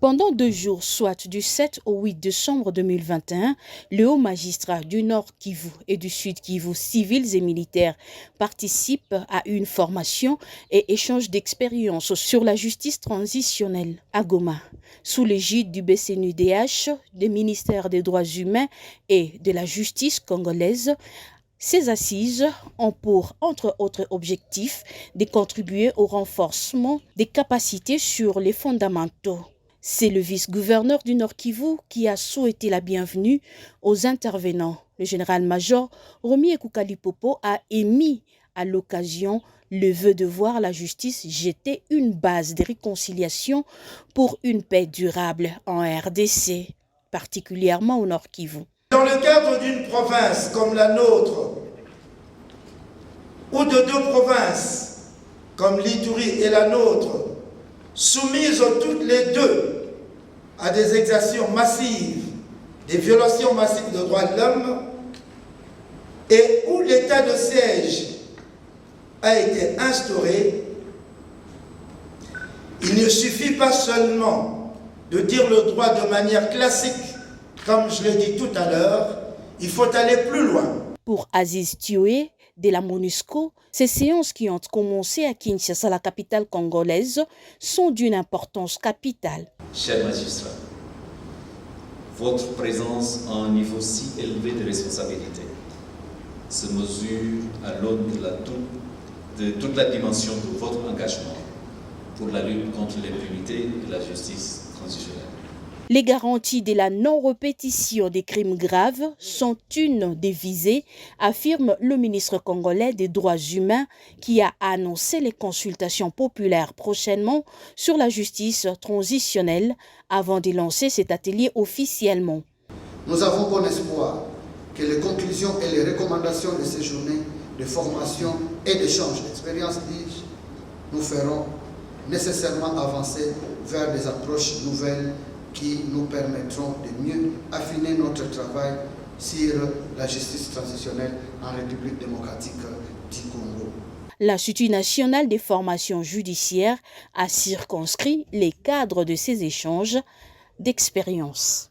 Pendant 2 jours, soit du 7 au 8 décembre 2021, le haut magistrat du Nord Kivu et du Sud Kivu, civils et militaires, participent à une formation et échange d'expériences sur la justice transitionnelle à Goma, sous l'égide du BCNUDH, des ministères des droits humains et de la justice congolaise. Ces assises ont pour, entre autres objectifs, de contribuer au renforcement des capacités sur les fondamentaux. C'est le vice-gouverneur du Nord Kivu qui a souhaité la bienvenue aux intervenants. Le général-major Romy Ekukalipopo a émis à l'occasion le vœu de voir la justice jeter une base de réconciliation pour une paix durable en RDC, particulièrement au Nord Kivu. Dans le cadre d'une province comme la nôtre, ou de 2 provinces comme l'Ituri et la nôtre, soumises toutes les 2 à des exactions massives, des violations massives de droits de l'homme, et où l'état de siège a été instauré, il ne suffit pas seulement de dire le droit de manière classique, comme je l'ai dit tout à l'heure, il faut aller plus loin. Pour Aziz Thioé de la MONUSCO, ces séances qui ont commencé à Kinshasa, la capitale congolaise, sont d'une importance capitale. Chers magistrats, votre présence à un niveau si élevé de responsabilité se mesure à l'aune de toute la dimension de votre engagement pour la lutte contre l'impunité et la justice transitionnelle. Les garanties de la non-répétition des crimes graves sont une des visées, affirme le ministre congolais des Droits humains qui a annoncé les consultations populaires prochainement sur la justice transitionnelle avant de lancer cet atelier officiellement. Nous avons bon espoir que les conclusions et les recommandations de ces journées de formation et d'échange d'expériences nous feront nécessairement avancer vers des approches nouvelles qui nous permettront de mieux affiner notre travail sur la justice transitionnelle en République démocratique du Congo. L'Institut national des formations judiciaires a circonscrit les cadres de ces échanges d'expérience.